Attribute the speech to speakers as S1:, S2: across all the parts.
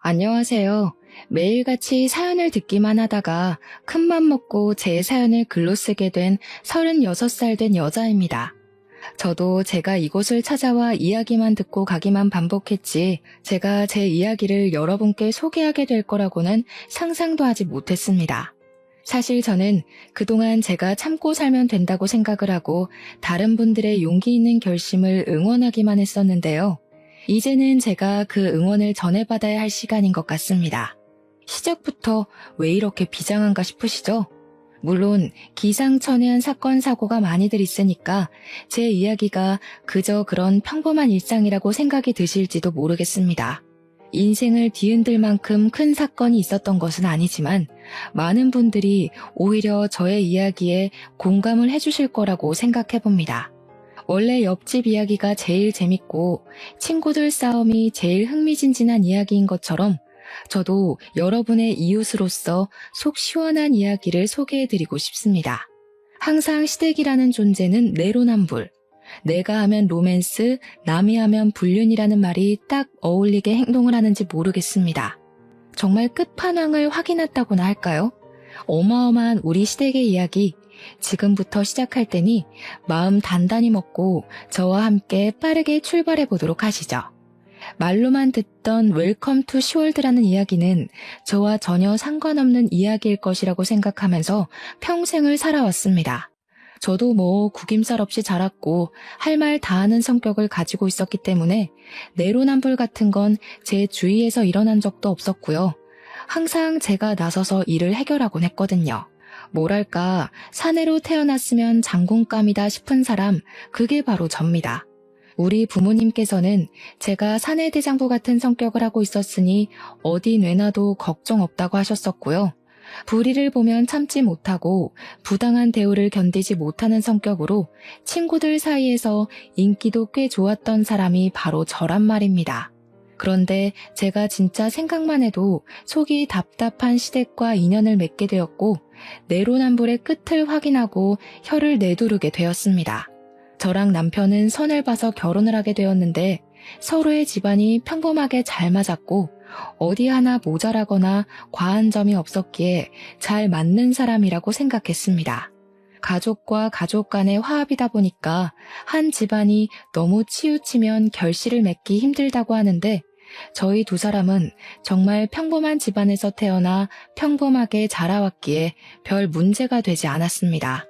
S1: 안녕하세요. 매일같이 사연을 듣기만 하다가 큰맘 먹고 제 사연을 글로 쓰게 된 36살 된 여자입니다. 저도 제가 이곳을 찾아와 이야기만 듣고 가기만 반복했지 제가 제 이야기를 여러분께 소개하게 될 거라고는 상상도 하지 못했습니다. 사실 저는 그동안 제가 참고 살면 된다고 생각을 하고 다른 분들의 용기 있는 결심을 응원하기만 했었는데요. 이제는 제가 그 응원을 전해받아야 할 시간인 것 같습니다. 시작부터 왜 이렇게 비장한가 싶으시죠? 물론 기상천외한 사건 사고가 많이들 있으니까 제 이야기가 그저 그런 평범한 일상이라고 생각이 드실지도 모르겠습니다. 인생을 뒤흔들 만큼 큰 사건이 있었던 것은 아니지만 많은 분들이 오히려 저의 이야기에 공감을 해주실 거라고 생각해봅니다. 원래 옆집 이야기가 제일 재밌고 친구들 싸움이 제일 흥미진진한 이야기인 것처럼 저도 여러분의 이웃으로서 속 시원한 이야기를 소개해드리고 싶습니다. 항상 시댁이라는 존재는 내로남불. 내가 하면 로맨스, 남이 하면 불륜이라는 말이 딱 어울리게 행동을 하는지 모르겠습니다. 정말 끝판왕을 확인했다고나 할까요? 어마어마한 우리 시댁의 이야기, 지금부터 시작할 테니 마음 단단히 먹고 저와 함께 빠르게 출발해 보도록 하시죠. 말로만 듣던 웰컴 투 시월드라는 이야기는 저와 전혀 상관없는 이야기일 것이라고 생각하면서 평생을 살아왔습니다. 저도 구김살 없이 자랐고 할 말 다 하는 성격을 가지고 있었기 때문에 내로남불 같은 건 제 주위에서 일어난 적도 없었고요. 항상 제가 나서서 일을 해결하곤 했거든요. 뭐랄까 사내로 태어났으면 장군감이다 싶은 사람, 그게 바로 접니다. 우리 부모님께서는 제가 사내대장부 같은 성격을 하고 있었으니 어디 내놔도 걱정 없다고 하셨었고요. 불의를 보면 참지 못하고 부당한 대우를 견디지 못하는 성격으로 친구들 사이에서 인기도 꽤 좋았던 사람이 바로 저란 말입니다. 그런데 제가 진짜 생각만 해도 속이 답답한 시댁과 인연을 맺게 되었고 내로남불의 끝을 확인하고 혀를 내두르게 되었습니다. 저랑 남편은 선을 봐서 결혼을 하게 되었는데 서로의 집안이 평범하게 잘 맞았고 어디 하나 모자라거나 과한 점이 없었기에 잘 맞는 사람이라고 생각했습니다. 가족과 가족 간의 화합이다 보니까 한 집안이 너무 치우치면 결실을 맺기 힘들다고 하는데 저희 두 사람은 정말 평범한 집안에서 태어나 평범하게 자라왔기에 별 문제가 되지 않았습니다.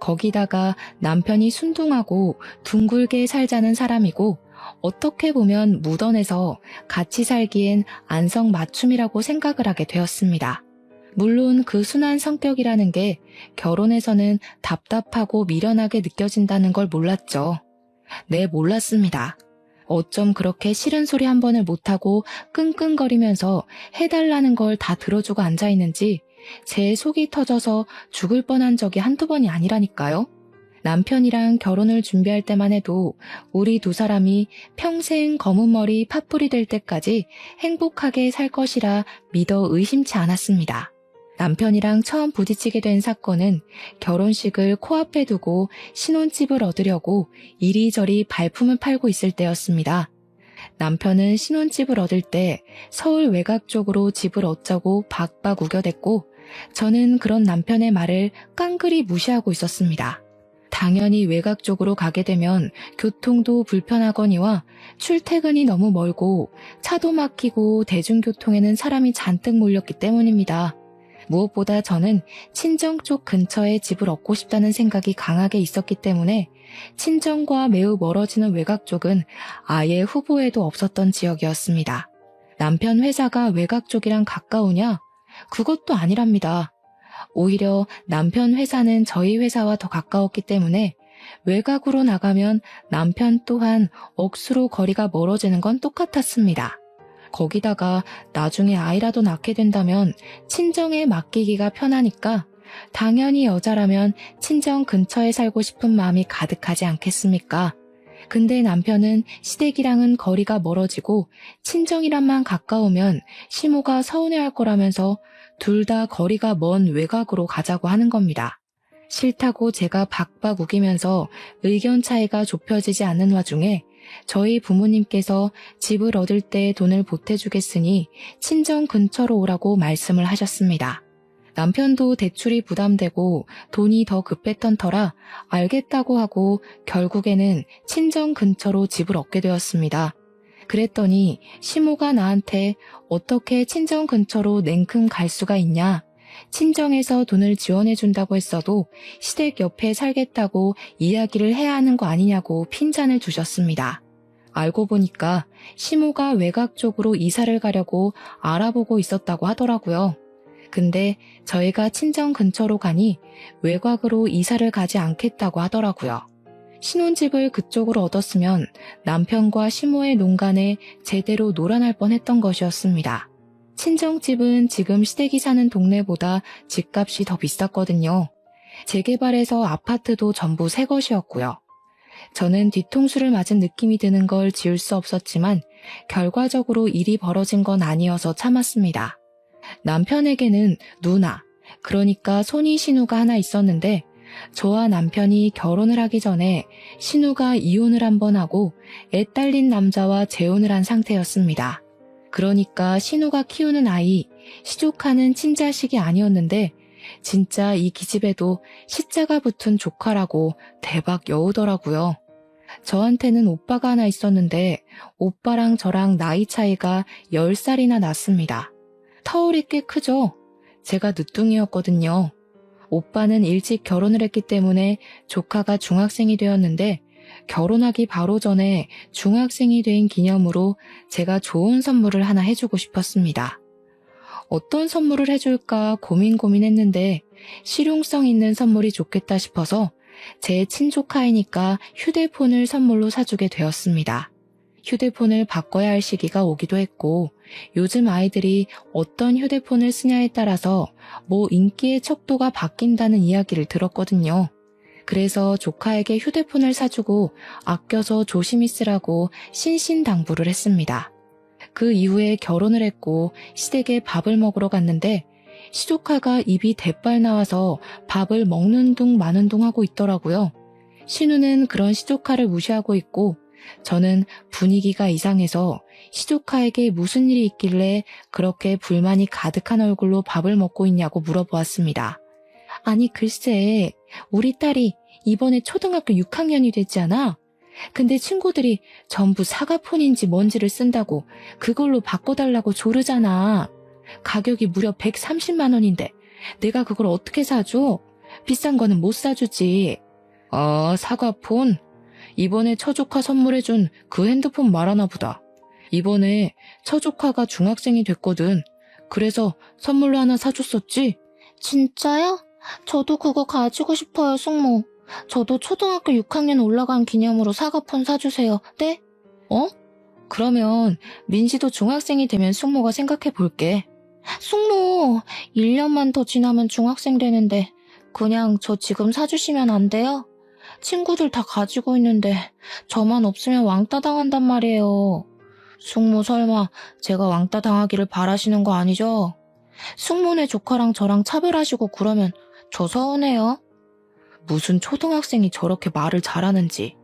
S1: 거기다가 남편이 순둥하고 둥글게 살자는 사람이고 어떻게 보면 묻어내서 같이 살기엔 안성맞춤이라고 생각을 하게 되었습니다. 물론 그 순한 성격이라는 게 결혼해서는 답답하고 미련하게 느껴진다는 걸 몰랐죠. 네, 몰랐습니다. 어쩜 그렇게 싫은 소리 한 번을 못하고 끙끙거리면서 해달라는 걸 다 들어주고 앉아있는지 제 속이 터져서 죽을 뻔한 적이 한두 번이 아니라니까요. 남편이랑 결혼을 준비할 때만 해도 우리 두 사람이 평생 검은 머리 팥불이 될 때까지 행복하게 살 것이라 믿어 의심치 않았습니다. 남편이랑 처음 부딪히게 된 사건은 결혼식을 코앞에 두고 신혼집을 얻으려고 이리저리 발품을 팔고 있을 때였습니다. 남편은 신혼집을 얻을 때 서울 외곽 쪽으로 집을 얻자고 박박 우겨댔고 저는 그런 남편의 말을 깡그리 무시하고 있었습니다. 당연히 외곽 쪽으로 가게 되면 교통도 불편하거니와 출퇴근이 너무 멀고 차도 막히고 대중교통에는 사람이 잔뜩 몰렸기 때문입니다. 무엇보다 저는 친정 쪽 근처에 집을 얻고 싶다는 생각이 강하게 있었기 때문에 친정과 매우 멀어지는 외곽 쪽은 아예 후보에도 없었던 지역이었습니다. 남편 회사가 외곽 쪽이랑 가까우냐? 그것도 아니랍니다. 오히려 남편 회사는 저희 회사와 더 가까웠기 때문에 외곽으로 나가면 남편 또한 억수로 거리가 멀어지는 건 똑같았습니다. 거기다가 나중에 아이라도 낳게 된다면 친정에 맡기기가 편하니까 당연히 여자라면 친정 근처에 살고 싶은 마음이 가득하지 않겠습니까? 근데 남편은 시댁이랑은 거리가 멀어지고 친정이랑만 가까우면 시모가 서운해할 거라면서 둘 다 거리가 먼 외곽으로 가자고 하는 겁니다. 싫다고 제가 박박 우기면서 의견 차이가 좁혀지지 않는 와중에 저희 부모님께서 집을 얻을 때 돈을 보태주겠으니 친정 근처로 오라고 말씀을 하셨습니다. 남편도 대출이 부담되고 돈이 더 급했던 터라 알겠다고 하고 결국에는 친정 근처로 집을 얻게 되었습니다. 그랬더니 시모가 나한테 어떻게 친정 근처로 냉큼 갈 수가 있냐? 친정에서 돈을 지원해준다고 했어도 시댁 옆에 살겠다고 이야기를 해야 하는 거 아니냐고 핀잔을 두셨습니다. 알고 보니까 시모가 외곽 쪽으로 이사를 가려고 알아보고 있었다고 하더라고요. 근데 저희가 친정 근처로 가니 외곽으로 이사를 가지 않겠다고 하더라고요. 신혼집을 그쪽으로 얻었으면 남편과 시모의 농간에 제대로 놀아날 뻔했던 것이었습니다. 친정집은 지금 시댁이 사는 동네보다 집값이 더 비쌌거든요. 재개발해서 아파트도 전부 새 것이었고요. 저는 뒤통수를 맞은 느낌이 드는 걸 지울 수 없었지만 결과적으로 일이 벌어진 건 아니어서 참았습니다. 남편에게는 누나, 그러니까 손이 신우가 하나 있었는데 저와 남편이 결혼을 하기 전에 신우가 이혼을 한 번 하고 애 딸린 남자와 재혼을 한 상태였습니다. 그러니까 신우가 키우는 아이, 시조카는 친자식이 아니었는데 진짜 이 기집애도 시자가 붙은 조카라고 대박 여우더라고요. 저한테는 오빠가 하나 있었는데 오빠랑 저랑 나이 차이가 10살이나 났습니다. 터울이 꽤 크죠? 제가 늦둥이였거든요. 오빠는 일찍 결혼을 했기 때문에 조카가 중학생이 되었는데 결혼하기 바로 전에 중학생이 된 기념으로 제가 좋은 선물을 하나 해주고 싶었습니다. 어떤 선물을 해줄까 고민했는데 실용성 있는 선물이 좋겠다 싶어서 제 친조카이니까 휴대폰을 선물로 사주게 되었습니다. 휴대폰을 바꿔야 할 시기가 오기도 했고 요즘 아이들이 어떤 휴대폰을 쓰냐에 따라서 인기의 척도가 바뀐다는 이야기를 들었거든요. 그래서 조카에게 휴대폰을 사주고 아껴서 조심히 쓰라고 신신당부를 했습니다. 그 이후에 결혼을 했고 시댁에 밥을 먹으러 갔는데 시조카가 입이 대빨 나와서 밥을 먹는 둥 마는 둥 하고 있더라고요. 신우는 그런 시조카를 무시하고 있고 저는 분위기가 이상해서 시조카에게 무슨 일이 있길래 그렇게 불만이 가득한 얼굴로 밥을 먹고 있냐고 물어보았습니다. 아니 글쎄, 우리 딸이 이번에 초등학교 6학년이 됐잖아. 근데 친구들이 전부 사과폰인지 뭔지를 쓴다고 그걸로 바꿔달라고 조르잖아. 가격이 무려 130만 원인데 내가 그걸 어떻게 사줘? 비싼 거는 못 사주지. 사과폰? 이번에 처조카 선물해준 그 핸드폰 말하나 보다. 이번에 처조카가 중학생이 됐거든. 그래서 선물로 하나 사줬었지?
S2: 진짜요? 저도 그거 가지고 싶어요, 숙모. 저도 초등학교 6학년 올라간 기념으로 사과폰 사주세요. 네?
S1: 그러면 민지도 중학생이 되면 숙모가 생각해 볼게.
S2: 숙모, 1년만 더 지나면 중학생 되는데 그냥 저 지금 사주시면 안 돼요? 친구들 다 가지고 있는데 저만 없으면 왕따 당한단 말이에요. 숙모 설마 제가 왕따 당하기를 바라시는 거 아니죠? 숙모네 조카랑 저랑 차별하시고 그러면 저 서운해요.
S1: 무슨 초등학생이 저렇게 말을 잘하는지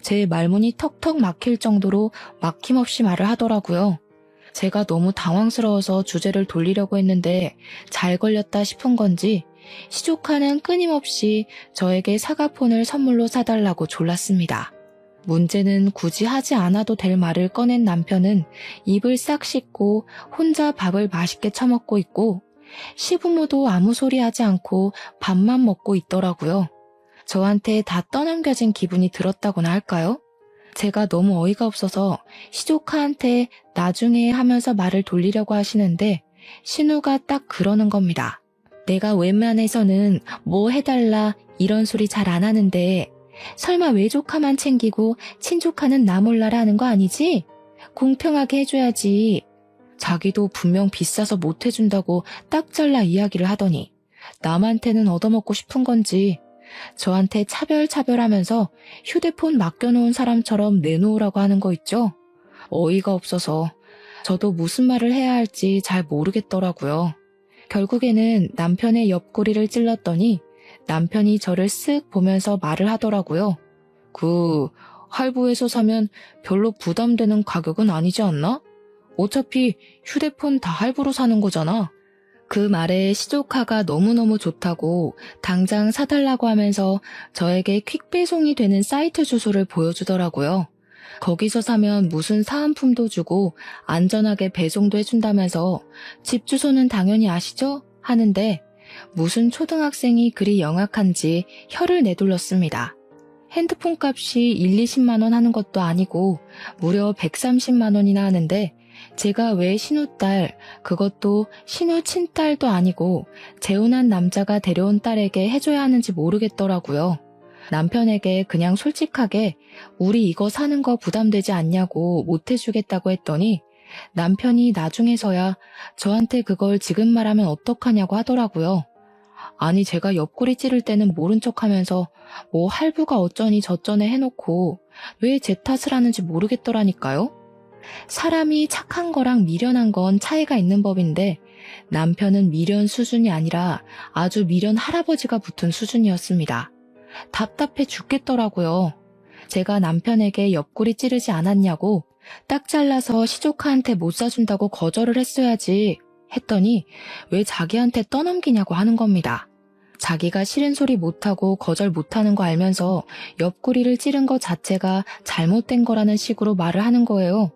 S1: 제 말문이 턱턱 막힐 정도로 막힘없이 말을 하더라고요. 제가 너무 당황스러워서 주제를 돌리려고 했는데 잘 걸렸다 싶은 건지 시조카는 끊임없이 저에게 사과폰을 선물로 사달라고 졸랐습니다. 문제는 굳이 하지 않아도 될 말을 꺼낸 남편은 입을 싹 씻고 혼자 밥을 맛있게 처먹고 있고 시부모도 아무 소리 하지 않고 밥만 먹고 있더라고요. 저한테 다 떠넘겨진 기분이 들었다고나 할까요? 제가 너무 어이가 없어서 시조카한테 나중에 하면서 말을 돌리려고 하시는데 신우가 딱 그러는 겁니다. 내가 웬만해서는 뭐 해달라 이런 소리 잘 안 하는데 설마 외조카만 챙기고 친조카는 나 몰라라 하는 거 아니지? 공평하게 해줘야지. 자기도 분명 비싸서 못 해준다고 딱 잘라 이야기를 하더니 남한테는 얻어먹고 싶은 건지 저한테 차별하면서 휴대폰 맡겨놓은 사람처럼 내놓으라고 하는 거 있죠? 어이가 없어서 저도 무슨 말을 해야 할지 잘 모르겠더라고요. 결국에는 남편의 옆구리를 찔렀더니 남편이 저를 쓱 보면서 말을 하더라고요. 할부에서 사면 별로 부담되는 가격은 아니지 않나? 어차피 휴대폰 다 할부로 사는 거잖아. 그 말에 시조카가 너무너무 좋다고 당장 사달라고 하면서 저에게 퀵배송이 되는 사이트 주소를 보여주더라고요. 거기서 사면 무슨 사은품도 주고 안전하게 배송도 해준다면서 집 주소는 당연히 아시죠? 하는데 무슨 초등학생이 그리 영악한지 혀를 내둘렀습니다. 핸드폰 값이 1, 20만 원 하는 것도 아니고 무려 130만 원이나 하는데 제가 왜 신우딸, 그것도 신우 친딸도 아니고 재혼한 남자가 데려온 딸에게 해줘야 하는지 모르겠더라고요. 남편에게 그냥 솔직하게 우리 이거 사는 거 부담되지 않냐고 못 해주겠다고 했더니 남편이 나중에서야 저한테 그걸 지금 말하면 어떡하냐고 하더라고요. 아니 제가 옆구리 찌를 때는 모른 척하면서 뭐 할부가 어쩌니 저쩌네 해놓고 왜 제 탓을 하는지 모르겠더라니까요. 사람이 착한 거랑 미련한 건 차이가 있는 법인데 남편은 미련 수준이 아니라 아주 미련 할아버지가 붙은 수준이었습니다. 답답해 죽겠더라고요. 제가 남편에게 옆구리 찌르지 않았냐고 딱 잘라서 시조카한테 못 사준다고 거절을 했어야지 했더니 왜 자기한테 떠넘기냐고 하는 겁니다. 자기가 싫은 소리 못하고 거절 못하는 거 알면서 옆구리를 찌른 것 자체가 잘못된 거라는 식으로 말을 하는 거예요.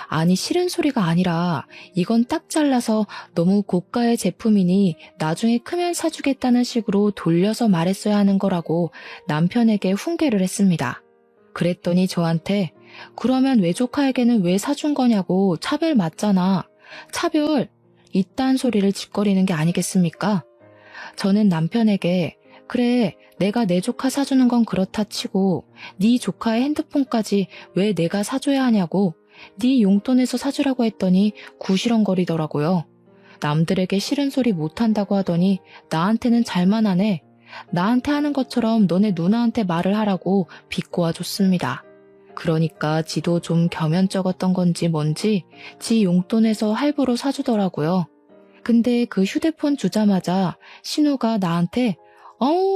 S1: 아니 싫은 소리가 아니라 이건 딱 잘라서 너무 고가의 제품이니 나중에 크면 사주겠다는 식으로 돌려서 말했어야 하는 거라고 남편에게 훈계를 했습니다. 그랬더니 저한테 그러면 외조카에게는 왜 사준 거냐고 차별 맞잖아. 차별! 이딴 소리를 짓거리는 게 아니겠습니까? 저는 남편에게 그래 내가 내 조카 사주는 건 그렇다 치고 네 조카의 핸드폰까지 왜 내가 사줘야 하냐고 네 용돈에서 사주라고 했더니 구시렁거리더라고요. 남들에게 싫은 소리 못한다고 하더니 나한테는 잘만 하네. 나한테 하는 것처럼 너네 누나한테 말을 하라고 비꼬아줬습니다. 그러니까 지도 좀 겸연쩍었던 건지 뭔지 지 용돈에서 할부로 사주더라고요. 근데 그 휴대폰 주자마자 신우가 나한테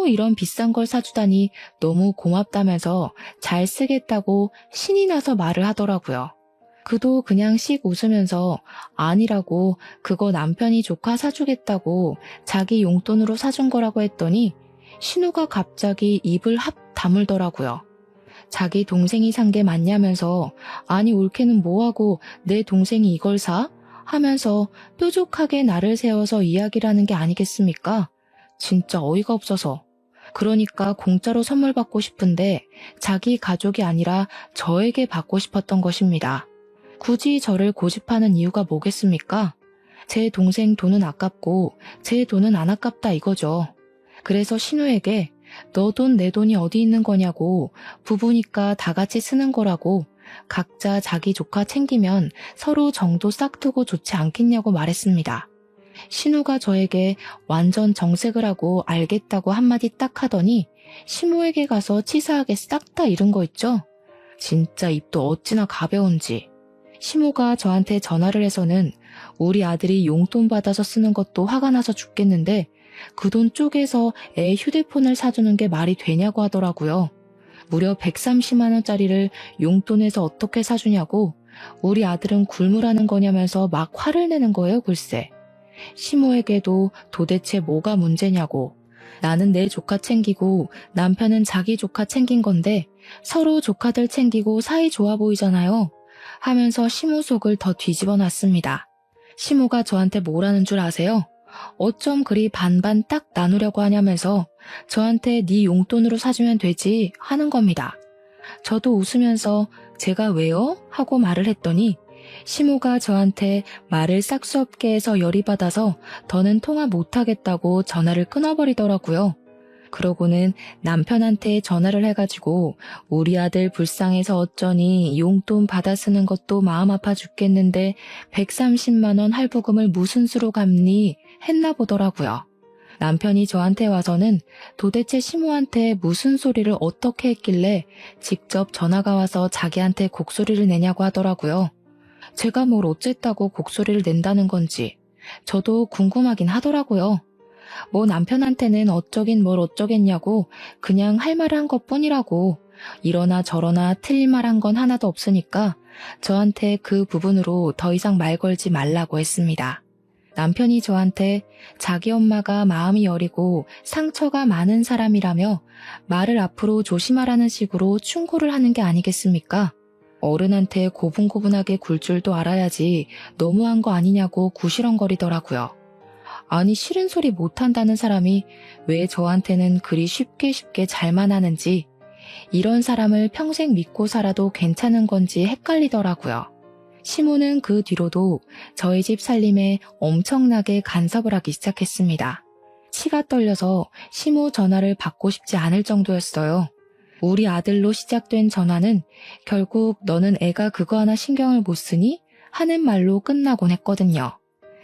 S1: 이런 비싼 걸 사주다니 너무 고맙다면서 잘 쓰겠다고 신이 나서 말을 하더라고요. 그도 그냥 씩 웃으면서 아니라고 그거 남편이 조카 사주겠다고 자기 용돈으로 사준 거라고 했더니 신우가 갑자기 입을 합 다물더라고요. 자기 동생이 산 게 맞냐면서 아니 올케는 뭐하고 내 동생이 이걸 사? 하면서 뾰족하게 나를 세워서 이야기를 하는 게 아니겠습니까? 진짜 어이가 없어서. 그러니까 공짜로 선물 받고 싶은데 자기 가족이 아니라 저에게 받고 싶었던 것입니다. 굳이 저를 고집하는 이유가 뭐겠습니까? 제 동생 돈은 아깝고 제 돈은 안 아깝다 이거죠. 그래서 신우에게 너 돈 내 돈이 어디 있는 거냐고 부부니까 다 같이 쓰는 거라고 각자 자기 조카 챙기면 서로 정도 싹트고 좋지 않겠냐고 말했습니다. 신우가 저에게 완전 정색을 하고 알겠다고 한마디 딱 하더니 시모에게 가서 치사하게 싹 다 잃은 거 있죠? 진짜 입도 어찌나 가벼운지. 시모가 저한테 전화를 해서는 우리 아들이 용돈 받아서 쓰는 것도 화가 나서 죽겠는데 그 돈 쪼개서 애 휴대폰을 사주는 게 말이 되냐고 하더라고요. 무려 130만 원짜리를 용돈에서 어떻게 사주냐고 우리 아들은 굴무라는 거냐면서 막 화를 내는 거예요 글쎄. 시모에게도 도대체 뭐가 문제냐고 나는 내 조카 챙기고 남편은 자기 조카 챙긴 건데 서로 조카들 챙기고 사이 좋아 보이잖아요 하면서 시모 속을 더 뒤집어 놨습니다. 시모가 저한테 뭐라는 줄 아세요? 어쩜 그리 반반 딱 나누려고 하냐면서 저한테 네 용돈으로 사주면 되지 하는 겁니다. 저도 웃으면서 제가 왜요? 하고 말을 했더니 시모가 저한테 말을 싹 수 없게 해서 열이 받아서 더는 통화 못하겠다고 전화를 끊어버리더라고요. 그러고는 남편한테 전화를 해가지고 우리 아들 불쌍해서 어쩌니 용돈 받아 쓰는 것도 마음 아파 죽겠는데 130만 원 할부금을 무슨 수로 갚니? 했나 보더라고요. 남편이 저한테 와서는 도대체 시모한테 무슨 소리를 어떻게 했길래 직접 전화가 와서 자기한테 곡소리를 내냐고 하더라고요. 제가 뭘 어쨌다고 곡소리를 낸다는 건지 저도 궁금하긴 하더라고요. 뭐 남편한테는 어쩌긴 뭘 어쩌겠냐고 그냥 할 말을 한 것뿐이라고 이러나 저러나 틀린 말 한 건 하나도 없으니까 저한테 그 부분으로 더 이상 말 걸지 말라고 했습니다. 남편이 저한테 자기 엄마가 마음이 여리고 상처가 많은 사람이라며 말을 앞으로 조심하라는 식으로 충고를 하는 게 아니겠습니까? 어른한테 고분고분하게 굴 줄도 알아야지 너무한 거 아니냐고 구시렁거리더라고요. 아니 싫은 소리 못한다는 사람이 왜 저한테는 그리 쉽게 잘만 하는지, 이런 사람을 평생 믿고 살아도 괜찮은 건지 헷갈리더라고요. 시모는 그 뒤로도 저희 집 살림에 엄청나게 간섭을 하기 시작했습니다. 치가 떨려서 시모 전화를 받고 싶지 않을 정도였어요. 우리 아들로 시작된 전화는 결국 너는 애가 그거 하나 신경을 못 쓰니? 하는 말로 끝나곤 했거든요.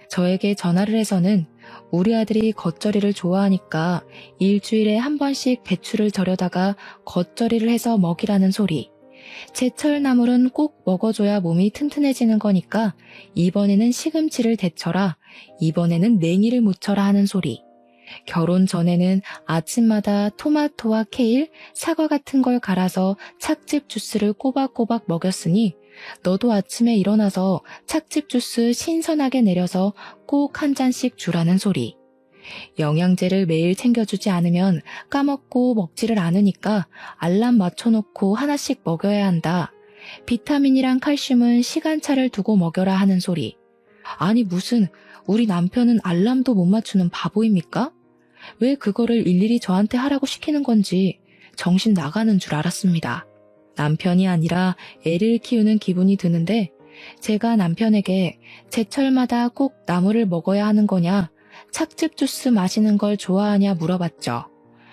S1: 저에게 전화를 해서는 우리 아들이 겉절이를 좋아하니까 일주일에 한 번씩 배추를 절여다가 겉절이를 해서 먹이라는 소리. 제철 나물은 꼭 먹어줘야 몸이 튼튼해지는 거니까 이번에는 시금치를 데쳐라, 이번에는 냉이를 무쳐라 하는 소리. 결혼 전에는 아침마다 토마토와 케일, 사과 같은 걸 갈아서 찻즙 주스를 꼬박꼬박 먹였으니 너도 아침에 일어나서 찻즙 주스 신선하게 내려서 꼭 한 잔씩 주라는 소리. 영양제를 매일 챙겨주지 않으면 까먹고 먹지를 않으니까 알람 맞춰놓고 하나씩 먹여야 한다. 비타민이랑 칼슘은 시간차를 두고 먹여라 하는 소리. 아니 무슨 우리 남편은 알람도 못 맞추는 바보입니까? 왜 그거를 일일이 저한테 하라고 시키는 건지 정신 나가는 줄 알았습니다. 남편이 아니라 애를 키우는 기분이 드는데 제가 남편에게 제철마다 꼭 나물을 먹어야 하는 거냐, 찻즙 주스 마시는 걸 좋아하냐 물어봤죠.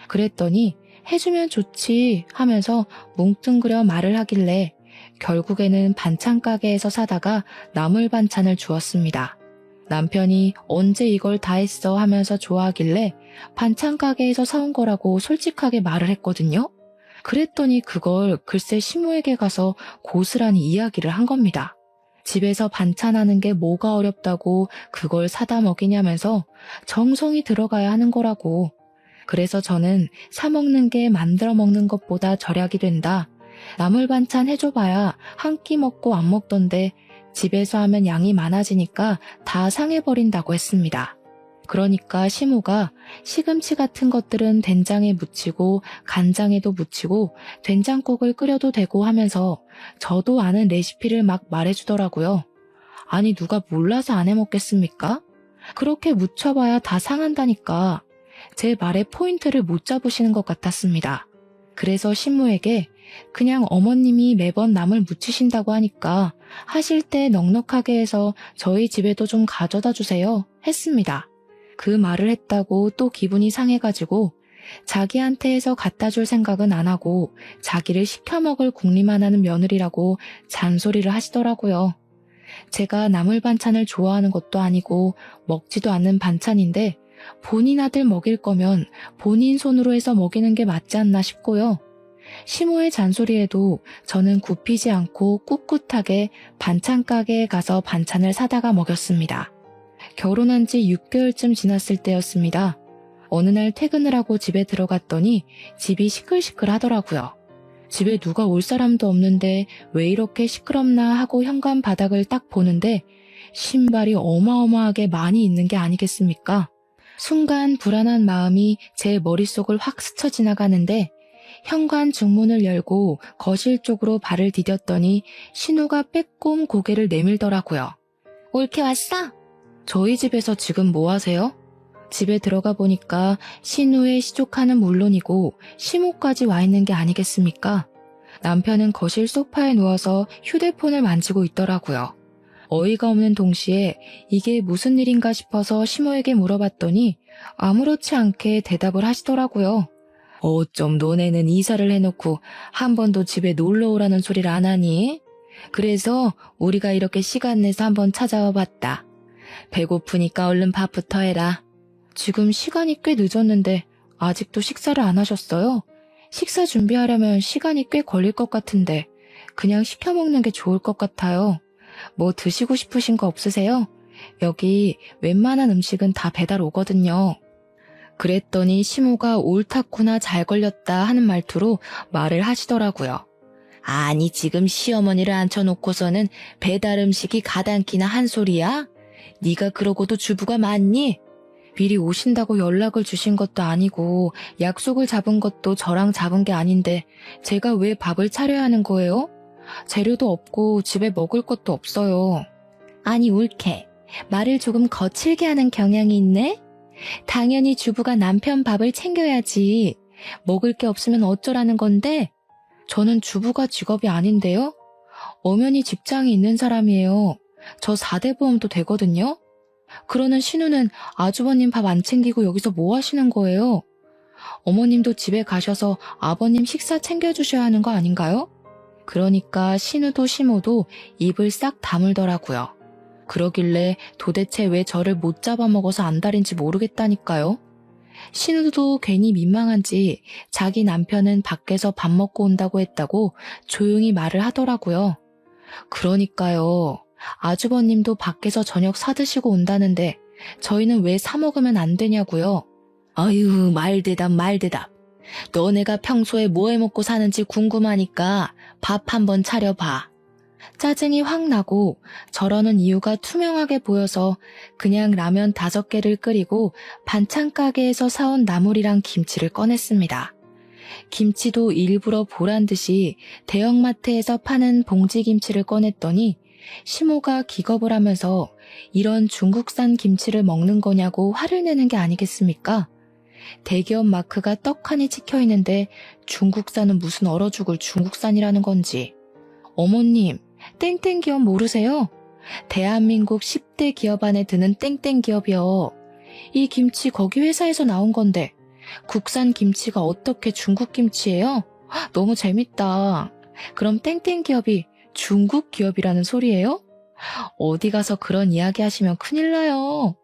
S1: 그랬더니 해주면 좋지 하면서 뭉뚱그려 말을 하길래 결국에는 반찬 가게에서 사다가 나물 반찬을 주었습니다. 남편이 언제 이걸 다 했어 하면서 좋아하길래 반찬 가게에서 사온 거라고 솔직하게 말을 했거든요. 그랬더니 그걸 글쎄 시모에게 가서 고스란히 이야기를 한 겁니다. 집에서 반찬하는 게 뭐가 어렵다고 그걸 사다 먹이냐면서 정성이 들어가야 하는 거라고. 그래서 저는 사 먹는 게 만들어 먹는 것보다 절약이 된다. 나물 반찬 해줘봐야 한 끼 먹고 안 먹던데 집에서 하면 양이 많아지니까 다 상해버린다고 했습니다. 그러니까 시모가 시금치 같은 것들은 된장에 묻히고 간장에도 묻히고 된장국을 끓여도 되고 하면서 저도 아는 레시피를 막 말해주더라고요. 아니 누가 몰라서 안 해먹겠습니까? 그렇게 묻혀봐야 다 상한다니까. 제 말의 포인트를 못 잡으시는 것 같았습니다. 그래서 신모에게 그냥 어머님이 매번 나물 무치신다고 하니까 하실 때 넉넉하게 해서 저희 집에도 좀 가져다 주세요 했습니다. 그 말을 했다고 또 기분이 상해가지고 자기한테 해서 갖다 줄 생각은 안 하고 자기를 시켜 먹을 궁리만 하는 며느리라고 잔소리를 하시더라고요. 제가 나물 반찬을 좋아하는 것도 아니고 먹지도 않는 반찬인데 본인 아들 먹일 거면 본인 손으로 해서 먹이는 게 맞지 않나 싶고요. 시모의 잔소리에도 저는 굽히지 않고 꿋꿋하게 반찬 가게에 가서 반찬을 사다가 먹였습니다. 결혼한 지 6개월쯤 지났을 때였습니다. 어느 날 퇴근을 하고 집에 들어갔더니 집이 시끌시끌 하더라고요. 집에 누가 올 사람도 없는데 왜 이렇게 시끄럽나 하고 현관 바닥을 딱 보는데 신발이 어마어마하게 많이 있는 게 아니겠습니까? 순간 불안한 마음이 제 머릿속을 확 스쳐 지나가는데 현관 중문을 열고 거실 쪽으로 발을 디뎠더니 신우가 빼꼼 고개를 내밀더라고요. 올케 왔어? 저희 집에서 지금 뭐 하세요? 집에 들어가 보니까 신우의 시조카는 물론이고 시모까지 와 있는 게 아니겠습니까? 남편은 거실 소파에 누워서 휴대폰을 만지고 있더라고요. 어이가 없는 동시에 이게 무슨 일인가 싶어서 시모에게 물어봤더니 아무렇지 않게 대답을 하시더라고요. 어쩜 너네는 이사를 해놓고 한 번도 집에 놀러 오라는 소리를 안 하니? 그래서 우리가 이렇게 시간 내서 한번 찾아와 봤다. 배고프니까 얼른 밥부터 해라. 지금 시간이 꽤 늦었는데 아직도 식사를 안 하셨어요? 식사 준비하려면 시간이 꽤 걸릴 것 같은데 그냥 시켜 먹는 게 좋을 것 같아요. 뭐 드시고 싶으신 거 없으세요? 여기 웬만한 음식은 다 배달 오거든요. 그랬더니 시모가 옳다구나 잘 걸렸다 하는 말투로 말을 하시더라고요. 아니 지금 시어머니를 앉혀놓고서는 배달 음식이 가당키나 한 소리야? 네가 그러고도 주부가 맞니? 미리 오신다고 연락을 주신 것도 아니고 약속을 잡은 것도 저랑 잡은 게 아닌데 제가 왜 밥을 차려야 하는 거예요? 재료도 없고 집에 먹을 것도 없어요. 아니 옳게 말을 조금 거칠게 하는 경향이 있네? 당연히 주부가 남편 밥을 챙겨야지. 먹을 게 없으면 어쩌라는 건데? 저는 주부가 직업이 아닌데요? 엄연히 직장이 있는 사람이에요. 저 4대 보험도 되거든요? 그러는 신우는 아주버님 밥 안 챙기고 여기서 뭐 하시는 거예요? 어머님도 집에 가셔서 아버님 식사 챙겨주셔야 하는 거 아닌가요? 그러니까 신우도 시모도 입을 싹 다물더라고요. 그러길래 도대체 왜 저를 못 잡아먹어서 안달인지 모르겠다니까요. 신우도 괜히 민망한지 자기 남편은 밖에서 밥 먹고 온다고 했다고 조용히 말을 하더라고요. 그러니까요. 아주버님도 밖에서 저녁 사드시고 온다는데 저희는 왜 사 먹으면 안 되냐고요. 아유 말대답. 너네가 평소에 뭐 해먹고 사는지 궁금하니까 밥 한번 차려봐. 짜증이 확 나고 저러는 이유가 투명하게 보여서 그냥 라면 5개를 끓이고 반찬 가게에서 사온 나물이랑 김치를 꺼냈습니다. 김치도 일부러 보란 듯이 대형마트에서 파는 봉지김치를 꺼냈더니 시모가 기겁을 하면서 이런 중국산 김치를 먹는 거냐고 화를 내는 게 아니겠습니까? 대기업 마크가 떡하니 찍혀있는데 중국산은 무슨 얼어 죽을 중국산이라는 건지. 어머님, 땡땡 기업 모르세요? 대한민국 10대 기업 안에 드는 땡땡 기업이요. 이 김치 거기 회사에서 나온 건데 국산 김치가 어떻게 중국 김치예요? 너무 재밌다. 그럼 땡땡 기업이 중국 기업이라는 소리예요? 어디 가서 그런 이야기 하시면 큰일 나요.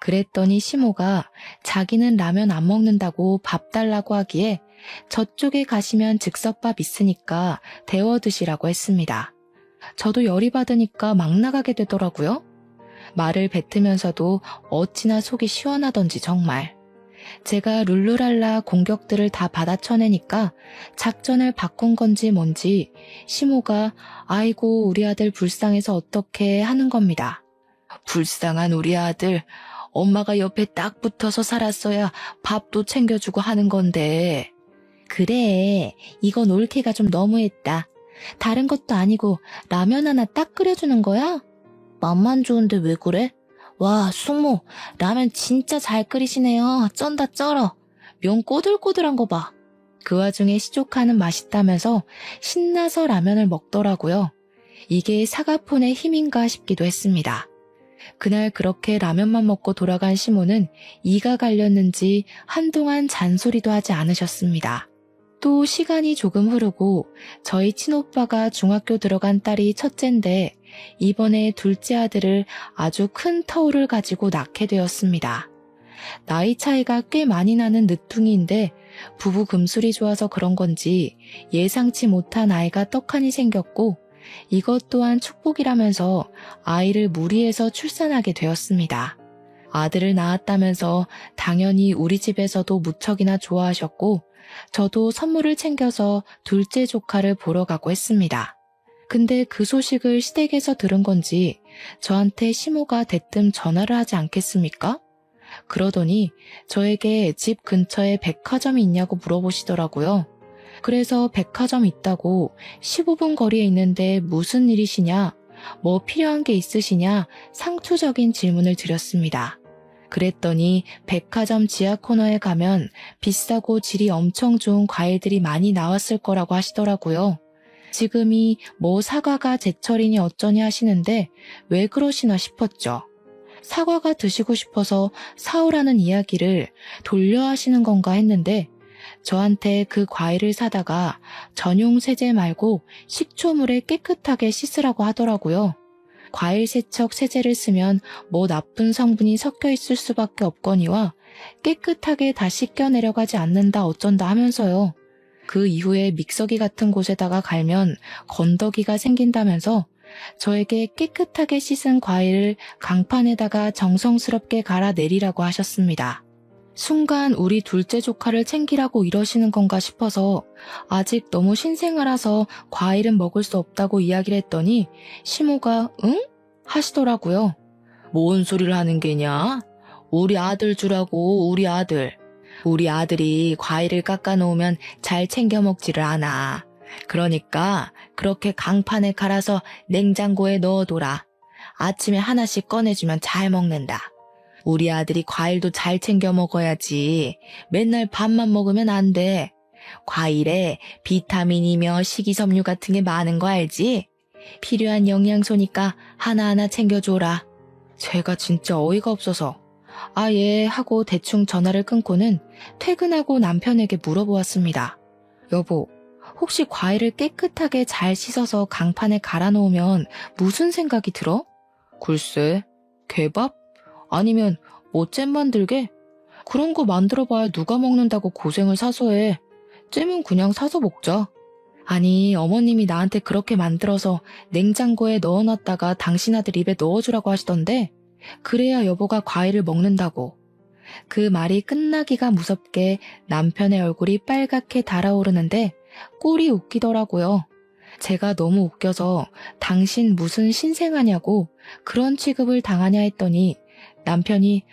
S1: 그랬더니 시모가 자기는 라면 안 먹는다고 밥 달라고 하기에 저쪽에 가시면 즉석밥 있으니까 데워 드시라고 했습니다. 저도 열이 받으니까 막 나가게 되더라고요. 말을 뱉으면서도 어찌나 속이 시원하던지 정말. 제가 룰루랄라 공격들을 다 받아쳐내니까 작전을 바꾼 건지 뭔지 시모가 아이고 우리 아들 불쌍해서 어떡해 하는 겁니다. 불쌍한 우리 아들, 엄마가 옆에 딱 붙어서 살았어야 밥도 챙겨주고 하는 건데. 그래, 이건 올케가 좀 너무했다. 다른 것도 아니고 라면 하나 딱 끓여주는 거야? 맛만 좋은데 왜 그래? 와, 숙모, 라면 진짜 잘 끓이시네요. 쩐다 쩔어. 면 꼬들꼬들한 거 봐. 그 와중에 시조카는 맛있다면서 신나서 라면을 먹더라고요. 이게 사과폰의 힘인가 싶기도 했습니다. 그날 그렇게 라면만 먹고 돌아간 시모는 이가 갈렸는지 한동안 잔소리도 하지 않으셨습니다. 또 시간이 조금 흐르고 저희 친오빠가 중학교 들어간 딸이 첫째인데 이번에 둘째 아들을 아주 큰 터울을 가지고 낳게 되었습니다. 나이 차이가 꽤 많이 나는 늦둥이인데 부부 금술이 좋아서 그런 건지 예상치 못한 아이가 떡하니 생겼고 이것 또한 축복이라면서 아이를 무리해서 출산하게 되었습니다. 아들을 낳았다면서 당연히 우리 집에서도 무척이나 좋아하셨고 저도 선물을 챙겨서 둘째 조카를 보러 가고 했습니다. 근데 그 소식을 시댁에서 들은 건지 저한테 시모가 대뜸 전화를 하지 않겠습니까? 그러더니 저에게 집 근처에 백화점이 있냐고 물어보시더라고요. 그래서 백화점 있다고 15분 거리에 있는데 무슨 일이시냐, 뭐 필요한 게 있으시냐 상투적인 질문을 드렸습니다. 그랬더니 백화점 지하 코너에 가면 비싸고 질이 엄청 좋은 과일들이 많이 나왔을 거라고 하시더라고요. 지금이 뭐 사과가 제철이니 어쩌니 하시는데 왜 그러시나 싶었죠. 사과가 드시고 싶어서 사오라는 이야기를 돌려 하시는 건가 했는데 저한테 그 과일을 사다가 전용 세제 말고 식초물에 깨끗하게 씻으라고 하더라고요. 과일 세척 세제를 쓰면 뭐 나쁜 성분이 섞여 있을 수밖에 없거니와 깨끗하게 다 씻겨 내려가지 않는다 어쩐다 하면서요. 그 이후에 믹서기 같은 곳에다가 갈면 건더기가 생긴다면서 저에게 깨끗하게 씻은 과일을 강판에다가 정성스럽게 갈아 내리라고 하셨습니다. 순간 우리 둘째 조카를 챙기라고 이러시는 건가 싶어서 아직 너무 신생아라서 과일은 먹을 수 없다고 이야기를 했더니 시모가 응? 하시더라고요. 뭔 소리를 하는 게냐? 우리 아들 주라고, 우리 아들. 우리 아들이 과일을 깎아놓으면 잘 챙겨 먹지를 않아. 그러니까 그렇게 강판에 갈아서 냉장고에 넣어둬라. 아침에 하나씩 꺼내주면 잘 먹는다. 우리 아들이 과일도 잘 챙겨 먹어야지. 맨날 밥만 먹으면 안 돼. 과일에 비타민이며 식이섬유 같은 게 많은 거 알지? 필요한 영양소니까 하나하나 챙겨줘라. 제가 진짜 어이가 없어서 예 하고 대충 전화를 끊고는 퇴근하고 남편에게 물어보았습니다. 여보, 혹시 과일을 깨끗하게 잘 씻어서 강판에 갈아 놓으면 무슨 생각이 들어? 글쎄, 개밥? 아니면 뭐 잼 만들게? 그런 거 만들어봐야 누가 먹는다고 고생을 사서 해. 잼은 그냥 사서 먹자. 아니, 어머님이 나한테 그렇게 만들어서 냉장고에 넣어놨다가 당신 아들 입에 넣어주라고 하시던데 그래야 여보가 과일을 먹는다고. 그 말이 끝나기가 무섭게 남편의 얼굴이 빨갛게 달아오르는데 꼴이 웃기더라고요. 제가 너무 웃겨서 당신 무슨 신생아냐고 그런 취급을 당하냐 했더니 남편이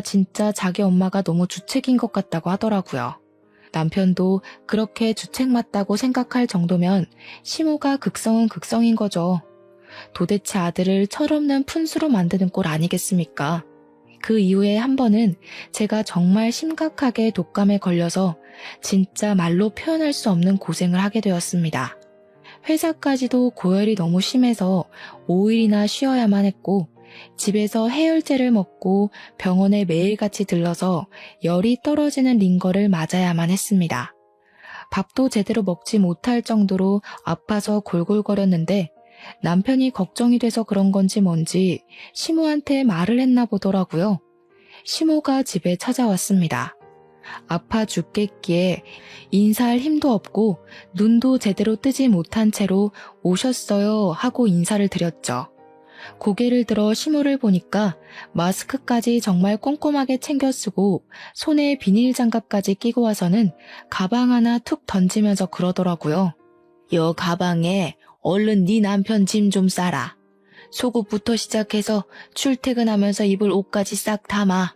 S1: 진짜 자기 엄마가 너무 주책인 것 같다고 하더라고요. 남편도 그렇게 주책 맞다고 생각할 정도면 시모가 극성은 극성인 거죠. 도대체 아들을 철없는 푼수로 만드는 꼴 아니겠습니까? 그 이후에 한 번은 제가 정말 심각하게 독감에 걸려서 진짜 말로 표현할 수 없는 고생을 하게 되었습니다. 회사까지도 고열이 너무 심해서 5일이나 쉬어야만 했고 집에서 해열제를 먹고 병원에 매일같이 들러서 열이 떨어지는 링거를 맞아야만 했습니다. 밥도 제대로 먹지 못할 정도로 아파서 골골거렸는데 남편이 걱정이 돼서 그런 건지 뭔지 시모한테 말을 했나 보더라고요. 시모가 집에 찾아왔습니다. 아파 죽겠기에 인사할 힘도 없고 눈도 제대로 뜨지 못한 채로 오셨어요 하고 인사를 드렸죠. 고개를 들어 시모를 보니까 마스크까지 정말 꼼꼼하게 챙겨 쓰고 손에 비닐 장갑까지 끼고 와서는 가방 하나 툭 던지면서 그러더라고요. 여 가방에 얼른 네 남편 짐 좀 싸라. 속옷부터 시작해서 출퇴근하면서 입을 옷까지 싹 담아.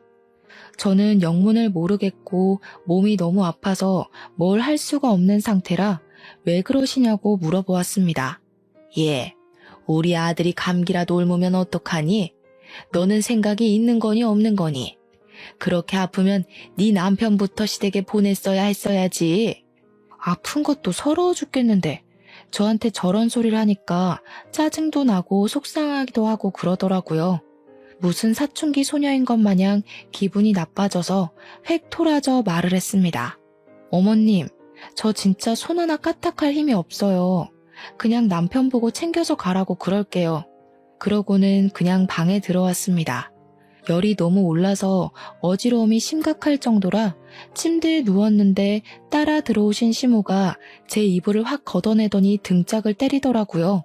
S1: 저는 영문을 모르겠고 몸이 너무 아파서 뭘 할 수가 없는 상태라 왜 그러시냐고 물어보았습니다. 예, 우리 아들이 감기라도 옮으면 어떡하니? 너는 생각이 있는 거니 없는 거니? 그렇게 아프면 네 남편부터 시댁에 보냈어야 했어야지. 아픈 것도 서러워 죽겠는데 저한테 저런 소리를 하니까 짜증도 나고 속상하기도 하고 그러더라고요. 무슨 사춘기 소녀인 것 마냥 기분이 나빠져서 획 토라져 말을 했습니다. 어머님, 저 진짜 손 하나 까딱할 힘이 없어요. 그냥 남편 보고 챙겨서 가라고 그럴게요. 그러고는 그냥 방에 들어왔습니다. 열이 너무 올라서 어지러움이 심각할 정도라 침대에 누웠는데 따라 들어오신 시모가 제 이불을 확 걷어내더니 등짝을 때리더라고요.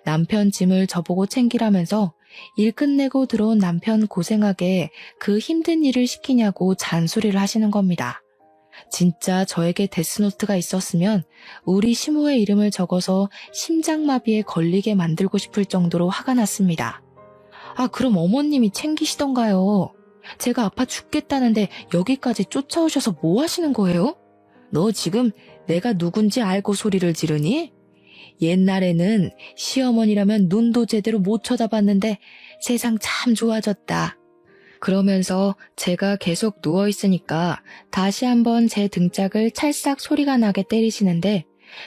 S1: 남편 짐을 저보고 챙기라면서 일 끝내고 들어온 남편 고생하게 그 힘든 일을 시키냐고 잔소리를 하시는 겁니다. 진짜 저에게 데스노트가 있었으면 우리 시모의 이름을 적어서 심장마비에 걸리게 만들고 싶을 정도로 화가 났습니다. 그럼 어머님이 챙기시던가요? 제가 아파 죽겠다는데 여기까지 쫓아오셔서 뭐 하시는 거예요? 너 지금 내가 누군지 알고 소리를 지르니? 옛날에는 시어머니라면 눈도 제대로 못 쳐다봤는데 세상 참 좋아졌다. 그러면서 제가 계속 누워있으니까 다시 한번 제 등짝을 찰싹 소리가 나게 때리시는데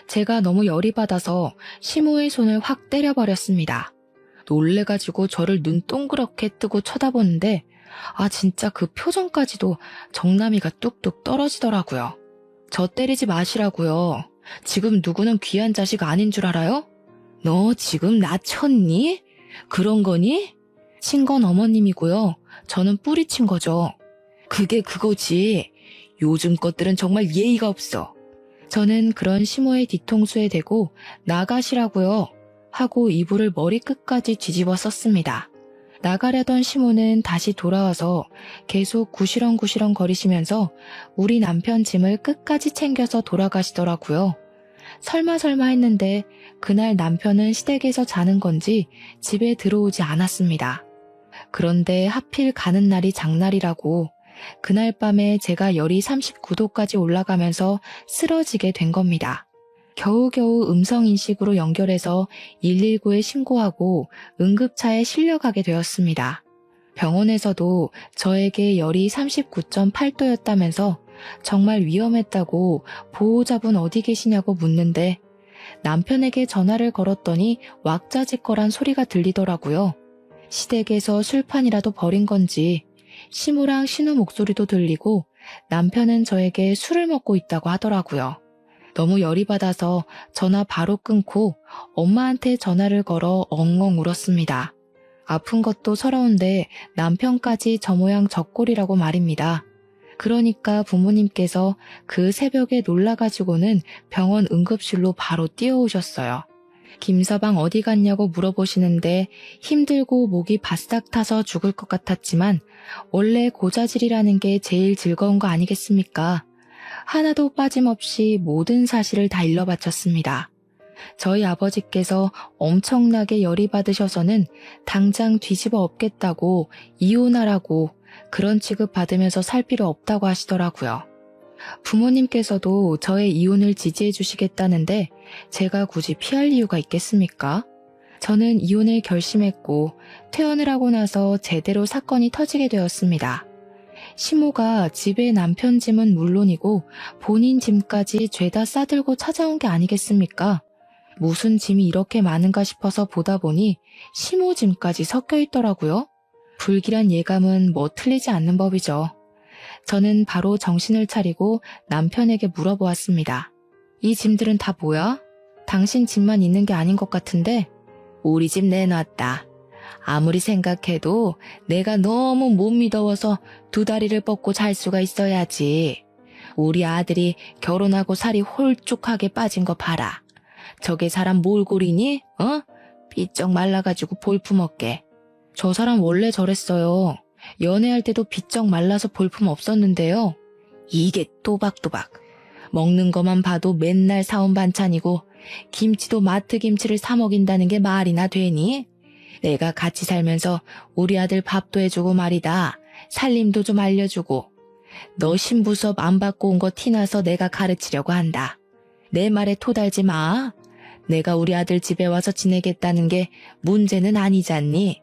S1: 제가 너무 열이 받아서 시모의 손을 확 때려버렸습니다. 놀래가지고 저를 눈 동그랗게 뜨고 쳐다보는데 진짜 그 표정까지도 정남이가 뚝뚝 떨어지더라고요. 저 때리지 마시라고요. 지금 누구는 귀한 자식 아닌 줄 알아요? 너 지금 나 쳤니? 그런 거니? 친 건 어머님이고요. 저는 뿌리친 거죠. 그게 그거지. 요즘 것들은 정말 예의가 없어. 저는 그런 시모의 뒤통수에 대고 나가시라고요 하고 이불을 머리끝까지 뒤집어 썼습니다. 나가려던 시모는 다시 돌아와서 계속 구시렁구시렁 거리시면서 우리 남편 짐을 끝까지 챙겨서 돌아가시더라고요. 설마 했는데 그날 남편은 시댁에서 자는 건지 집에 들어오지 않았습니다. 그런데 하필 가는 날이 장날이라고 그날 밤에 제가 열이 39도까지 올라가면서 쓰러지게 된 겁니다. 겨우겨우 음성인식으로 연결해서 119에 신고하고 응급차에 실려가게 되었습니다. 병원에서도 저에게 열이 39.8도였다면서 정말 위험했다고 보호자분 어디 계시냐고 묻는데 남편에게 전화를 걸었더니 왁자지껄한 소리가 들리더라고요. 시댁에서 술판이라도 벌인 건지 시모랑 신우 목소리도 들리고 남편은 저에게 술을 먹고 있다고 하더라고요. 너무 열이 받아서 전화 바로 끊고 엄마한테 전화를 걸어 엉엉 울었습니다. 아픈 것도 서러운데 남편까지 저 모양 저 꼴이라고 말입니다. 그러니까 부모님께서 그 새벽에 놀라가지고는 병원 응급실로 바로 뛰어오셨어요. 김서방 어디 갔냐고 물어보시는데 힘들고 목이 바싹 타서 죽을 것 같았지만 원래 고자질이라는 게 제일 즐거운 거 아니겠습니까? 하나도 빠짐없이 모든 사실을 다 일러바쳤습니다. 저희 아버지께서 엄청나게 열이 받으셔서는 당장 뒤집어 엎겠다고 이혼하라고 그런 취급 받으면서 살 필요 없다고 하시더라고요. 부모님께서도 저의 이혼을 지지해 주시겠다는데 제가 굳이 피할 이유가 있겠습니까? 저는 이혼을 결심했고 퇴원을 하고 나서 제대로 사건이 터지게 되었습니다. 시모가 집에 남편 짐은 물론이고 본인 짐까지 죄다 싸들고 찾아온 게 아니겠습니까? 무슨 짐이 이렇게 많은가 싶어서 보다 보니 시모 짐까지 섞여 있더라고요. 불길한 예감은 뭐 틀리지 않는 법이죠. 저는 바로 정신을 차리고 남편에게 물어보았습니다. 이 짐들은 다 뭐야? 당신 짐만 있는 게 아닌 것 같은데? 우리 집 내놨다. 아무리 생각해도 내가 너무 못 믿어워서 두 다리를 뻗고 잘 수가 있어야지. 우리 아들이 결혼하고 살이 홀쭉하게 빠진 거 봐라. 저게 사람 몰골이니? 삐쩍 말라가지고 볼품없게. 저 사람 원래 저랬어요. 연애할 때도 비쩍 말라서 볼품 없었는데요. 이게 또박또박. 먹는 것만 봐도 맨날 사온 반찬이고 김치도 마트 김치를 사 먹인다는 게 말이나 되니? 내가 같이 살면서 우리 아들 밥도 해주고 말이다. 살림도 좀 알려주고. 너 신부 수업 안 받고 온 거 티나서 내가 가르치려고 한다. 내 말에 토달지 마. 내가 우리 아들 집에 와서 지내겠다는 게 문제는 아니잖니.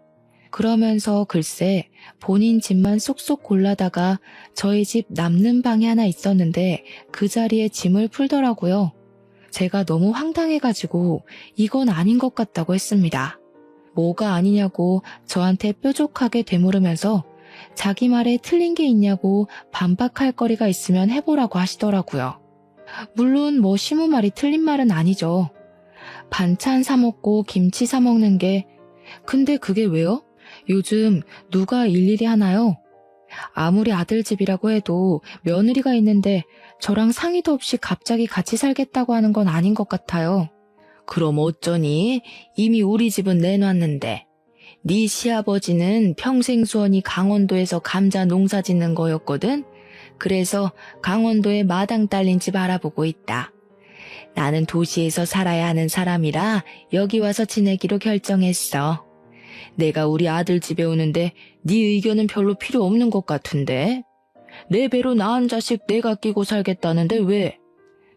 S1: 그러면서 글쎄 본인 집만 쏙쏙 골라다가 저희 집 남는 방이 하나 있었는데 그 자리에 짐을 풀더라고요. 제가 너무 황당해가지고 이건 아닌 것 같다고 했습니다. 뭐가 아니냐고 저한테 뾰족하게 되물으면서 자기 말에 틀린 게 있냐고 반박할 거리가 있으면 해보라고 하시더라고요. 물론 뭐 시모 말이 틀린 말은 아니죠. 반찬 사 먹고 김치 사 먹는 게 근데 그게 왜요? 요즘 누가 일일이 하나요? 아무리 아들 집이라고 해도 며느리가 있는데 저랑 상의도 없이 갑자기 같이 살겠다고 하는 건 아닌 것 같아요. 그럼 어쩌니? 이미 우리 집은 내놨는데. 네 시아버지는 평생 수원이 강원도에서 감자 농사 짓는 거였거든? 그래서 강원도에 마당 딸린 집 알아보고 있다. 나는 도시에서 살아야 하는 사람이라 여기 와서 지내기로 결정했어. 내가 우리 아들 집에 오는데 네 의견은 별로 필요 없는 것 같은데? 내 배로 낳은 자식 내가 끼고 살겠다는데 왜?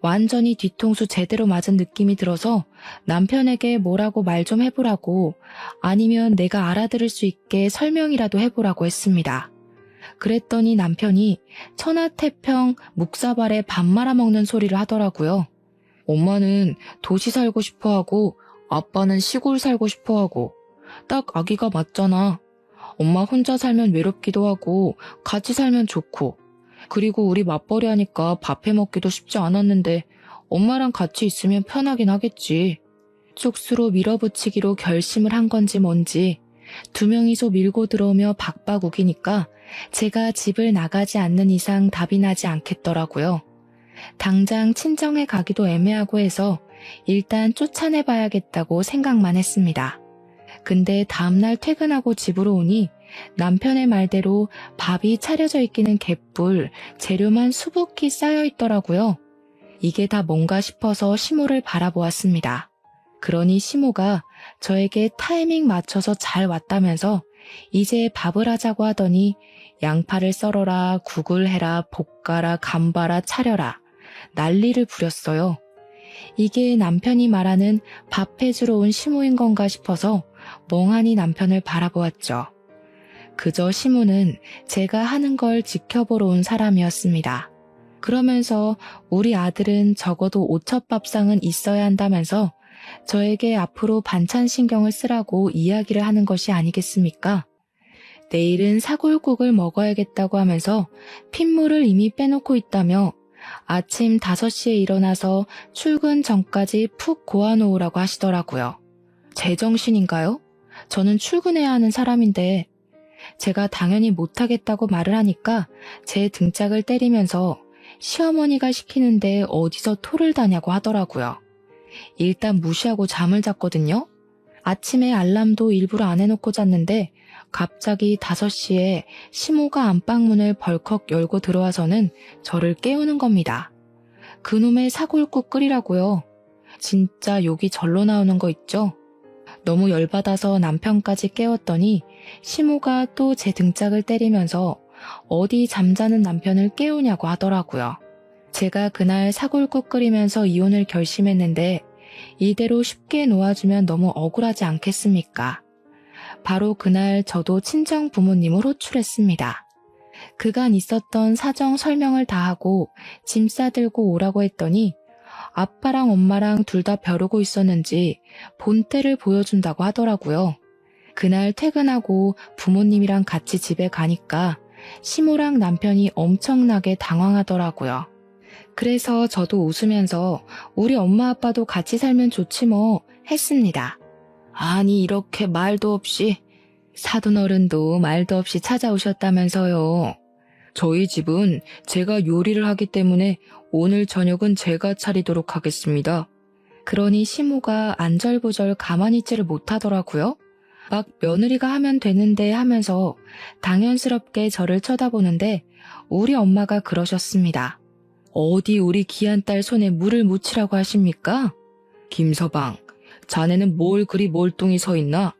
S1: 완전히 뒤통수 제대로 맞은 느낌이 들어서 남편에게 뭐라고 말 좀 해보라고 아니면 내가 알아들을 수 있게 설명이라도 해보라고 했습니다. 그랬더니 남편이 천하태평 묵사발에 밥 말아먹는 소리를 하더라고요. 엄마는 도시 살고 싶어하고 아빠는 시골 살고 싶어하고 딱 아기가 맞잖아. 엄마 혼자 살면 외롭기도 하고 같이 살면 좋고 그리고 우리 맞벌이 하니까 밥 해먹기도 쉽지 않았는데 엄마랑 같이 있으면 편하긴 하겠지. 쑥스로 밀어붙이기로 결심을 한 건지 뭔지 두 명이서 밀고 들어오며 박박 우기니까 제가 집을 나가지 않는 이상 답이 나지 않겠더라고요. 당장 친정에 가기도 애매하고 해서 일단 쫓아내봐야겠다고 생각만 했습니다. 근데 다음날 퇴근하고 집으로 오니 남편의 말대로 밥이 차려져 있기는 개뿔, 재료만 수북히 쌓여 있더라고요. 이게 다 뭔가 싶어서 시모를 바라보았습니다. 그러니 시모가 저에게 타이밍 맞춰서 잘 왔다면서 이제 밥을 하자고 하더니 양파를 썰어라, 국을 해라, 볶아라, 감봐라, 차려라 난리를 부렸어요. 이게 남편이 말하는 밥 해주러 온 시모인 건가 싶어서 멍하니 남편을 바라보았죠. 그저 시모는 제가 하는 걸 지켜보러 온 사람이었습니다. 그러면서 우리 아들은 적어도 오첩밥상은 있어야 한다면서 저에게 앞으로 반찬 신경을 쓰라고 이야기를 하는 것이 아니겠습니까? 내일은 사골국을 먹어야겠다고 하면서 핏물을 이미 빼놓고 있다며 아침 5시에 일어나서 출근 전까지 푹 고아놓으라고 하시더라고요. 제정신인가요? 저는 출근해야 하는 사람인데 제가 당연히 못하겠다고 말을 하니까 제 등짝을 때리면서 시어머니가 시키는데 어디서 토를 다냐고 하더라고요. 일단 무시하고 잠을 잤거든요. 아침에 알람도 일부러 안 해놓고 잤는데 갑자기 5시에 시모가 안방문을 벌컥 열고 들어와서는 저를 깨우는 겁니다. 그놈의 사골국 끓이라고요. 진짜 욕이 절로 나오는 거 있죠? 너무 열받아서 남편까지 깨웠더니 시모가 또 제 등짝을 때리면서 어디 잠자는 남편을 깨우냐고 하더라고요. 제가 그날 사골국 끓이면서 이혼을 결심했는데 이대로 쉽게 놓아주면 너무 억울하지 않겠습니까? 바로 그날 저도 친정 부모님을 호출했습니다. 그간 있었던 사정 설명을 다 하고 짐 싸들고 오라고 했더니 아빠랑 엄마랑 둘 다 벼르고 있었는지 본때를 보여준다고 하더라고요. 그날 퇴근하고 부모님이랑 같이 집에 가니까 시모랑 남편이 엄청나게 당황하더라고요. 그래서 저도 웃으면서 우리 엄마 아빠도 같이 살면 좋지 뭐 했습니다. 아니 이렇게 말도 없이 사돈어른도 말도 없이 찾아오셨다면서요. 저희 집은 제가 요리를 하기 때문에 오늘 저녁은 제가 차리도록 하겠습니다. 그러니 시모가 안절부절 가만히 있지를 못하더라고요. 막 며느리가 하면 되는데 하면서 당연스럽게 저를 쳐다보는데 우리 엄마가 그러셨습니다. 어디 우리 귀한 딸 손에 물을 묻히라고 하십니까? 김서방, 자네는 뭘 그리 몰뚱히 서 있나?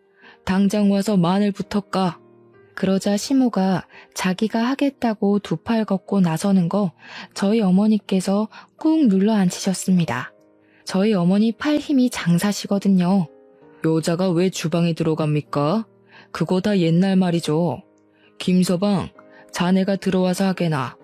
S1: 당장 와서 마늘부터 까. 그러자 시모가 자기가 하겠다고 두 팔 걷고 나서는 거 저희 어머니께서 꾹 눌러 앉히셨습니다. 저희 어머니 팔 힘이 장사시거든요. 여자가 왜 주방에 들어갑니까? 그거 다 옛날 말이죠. 김서방, 자네가 들어와서 하게나.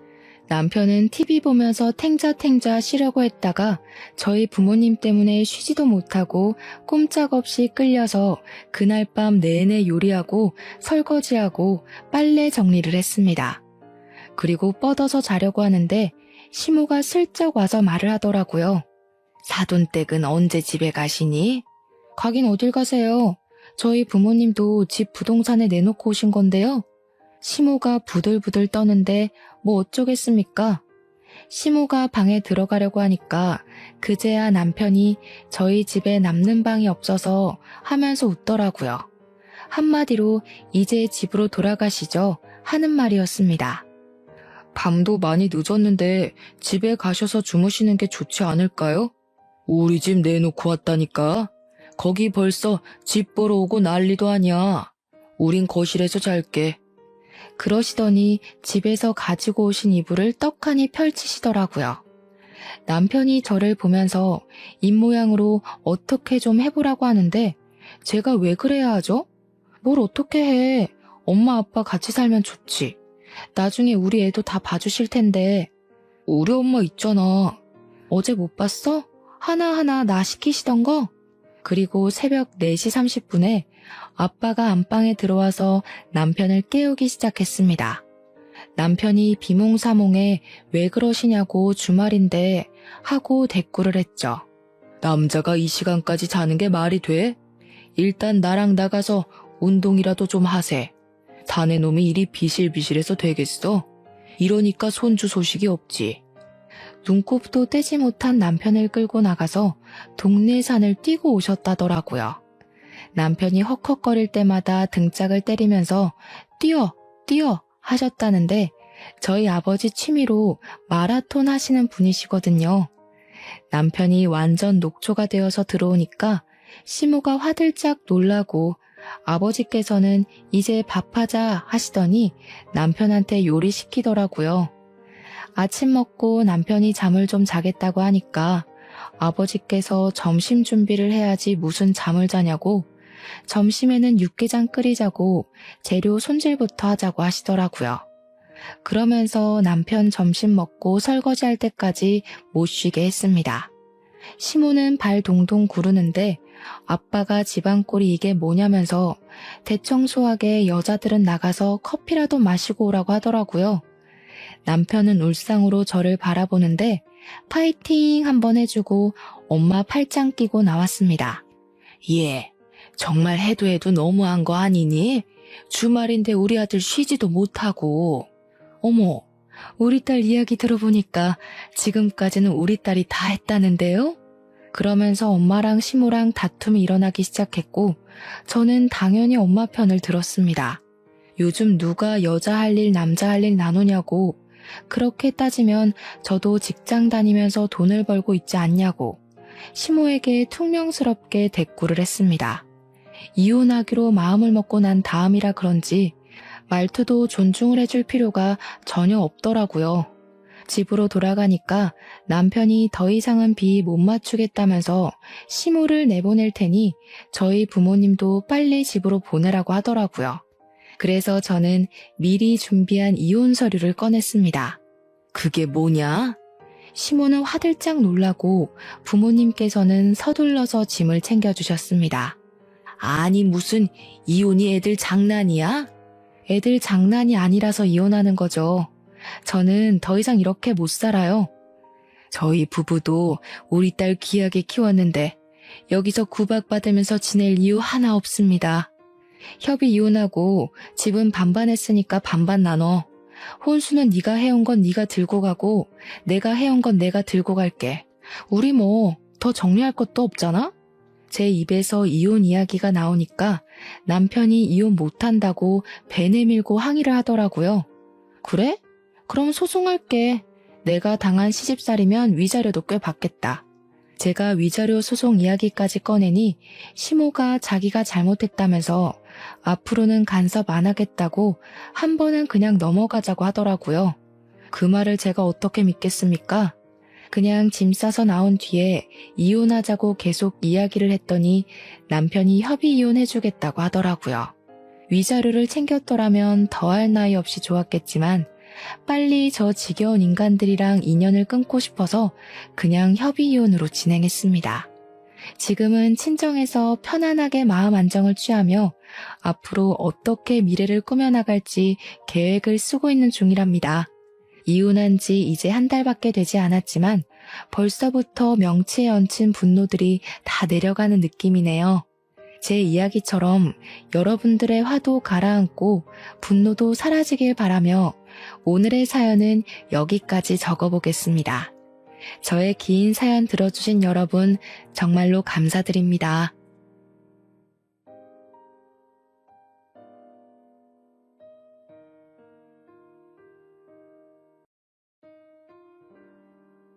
S1: 남편은 TV 보면서 탱자탱자 쉬려고 했다가 저희 부모님 때문에 쉬지도 못하고 꼼짝없이 끌려서 그날 밤 내내 요리하고 설거지하고 빨래 정리를 했습니다. 그리고 뻗어서 자려고 하는데 시모가 슬쩍 와서 말을 하더라고요. 사돈댁은 언제 집에 가시니? 가긴 어딜 가세요. 저희 부모님도 집 부동산에 내놓고 오신 건데요. 시모가 부들부들 떠는데 뭐 어쩌겠습니까? 시모가 방에 들어가려고 하니까 그제야 남편이 저희 집에 남는 방이 없어서 하면서 웃더라고요. 한마디로 이제 집으로 돌아가시죠 하는 말이었습니다. 밤도 많이 늦었는데 집에 가셔서 주무시는 게 좋지 않을까요? 우리 집 내놓고 왔다니까. 거기 벌써 집 보러 오고 난리도 아니야. 우린 거실에서 잘게. 그러시더니 집에서 가지고 오신 이불을 떡하니 펼치시더라고요. 남편이 저를 보면서 입모양으로 어떻게 좀 해보라고 하는데 제가 왜 그래야 하죠? 뭘 어떻게 해. 엄마 아빠 같이 살면 좋지. 나중에 우리 애도 다 봐주실 텐데. 우리 엄마 있잖아. 어제 못 봤어? 하나하나 나 시키시던 거? 그리고 새벽 4시 30분에 아빠가 안방에 들어와서 남편을 깨우기 시작했습니다. 남편이 비몽사몽에 왜 그러시냐고 주말인데 하고 대꾸를 했죠. 남자가 이 시간까지 자는 게 말이 돼? 일단 나랑 나가서 운동이라도 좀 하세. 자네 놈이 이리 비실비실해서 되겠어? 이러니까 손주 소식이 없지. 눈곱도 떼지 못한 남편을 끌고 나가서 동네 산을 뛰고 오셨다더라고요. 남편이 헉헉거릴 때마다 등짝을 때리면서 뛰어, 뛰어 하셨다는데 저희 아버지 취미로 마라톤 하시는 분이시거든요. 남편이 완전 녹초가 되어서 들어오니까 시모가 화들짝 놀라고 아버지께서는 이제 밥하자 하시더니 남편한테 요리시키더라고요. 아침 먹고 남편이 잠을 좀 자겠다고 하니까 아버지께서 점심 준비를 해야지 무슨 잠을 자냐고 점심에는 육개장 끓이자고 재료 손질부터 하자고 하시더라고요. 그러면서 남편 점심 먹고 설거지할 때까지 못 쉬게 했습니다. 시모는 발 동동 구르는데 아빠가 집안꼴이 이게 뭐냐면서 대청소하게 여자들은 나가서 커피라도 마시고 오라고 하더라고요. 남편은 울상으로 저를 바라보는데 파이팅 한번 해주고 엄마 팔짱 끼고 나왔습니다. 예, 정말 해도 너무한 거 아니니? 주말인데 우리 아들 쉬지도 못하고. 어머, 우리 딸 이야기 들어보니까 지금까지는 우리 딸이 다 했다는데요? 그러면서 엄마랑 시모랑 다툼이 일어나기 시작했고 저는 당연히 엄마 편을 들었습니다. 요즘 누가 여자 할 일 남자 할 일 나누냐고 그렇게 따지면 저도 직장 다니면서 돈을 벌고 있지 않냐고 시모에게 퉁명스럽게 대꾸를 했습니다. 이혼하기로 마음을 먹고 난 다음이라 그런지 말투도 존중을 해줄 필요가 전혀 없더라고요. 집으로 돌아가니까 남편이 더 이상은 비 못 맞추겠다면서 시모를 내보낼 테니 저희 부모님도 빨리 집으로 보내라고 하더라고요. 그래서 저는 미리 준비한 이혼 서류를 꺼냈습니다. 그게 뭐냐? 시모는 화들짝 놀라고 부모님께서는 서둘러서 짐을 챙겨주셨습니다. 아니 무슨 이혼이 애들 장난이야? 애들 장난이 아니라서 이혼하는 거죠. 저는 더 이상 이렇게 못 살아요. 저희 부부도 우리 딸 귀하게 키웠는데 여기서 구박받으면서 지낼 이유 하나 없습니다. 협의 이혼하고 집은 반반 했으니까 반반 나눠. 혼수는 네가 해온 건 네가 들고 가고 내가 해온 건 내가 들고 갈게. 우리 뭐 더 정리할 것도 없잖아? 제 입에서 이혼 이야기가 나오니까 남편이 이혼 못한다고 배 내밀고 항의를 하더라고요. 그래? 그럼 소송할게. 내가 당한 시집살이면 위자료도 꽤 받겠다. 제가 위자료 소송 이야기까지 꺼내니 시모가 자기가 잘못했다면서 앞으로는 간섭 안 하겠다고 한 번은 그냥 넘어가자고 하더라고요. 그 말을 제가 어떻게 믿겠습니까? 그냥 짐 싸서 나온 뒤에 이혼하자고 계속 이야기를 했더니 남편이 협의 이혼해주겠다고 하더라고요. 위자료를 챙겼더라면 더할 나위 없이 좋았겠지만 빨리 저 지겨운 인간들이랑 인연을 끊고 싶어서 그냥 협의 이혼으로 진행했습니다. 지금은 친정에서 편안하게 마음 안정을 취하며 앞으로 어떻게 미래를 꾸며나갈지 계획을 쓰고 있는 중이랍니다. 이혼한 지 이제 한 달밖에 되지 않았지만 벌써부터 명치에 얹힌 분노들이 다 내려가는 느낌이네요. 제 이야기처럼 여러분들의 화도 가라앉고 분노도 사라지길 바라며 오늘의 사연은 여기까지 적어보겠습니다. 저의 긴 사연 들어주신 여러분 정말로 감사드립니다.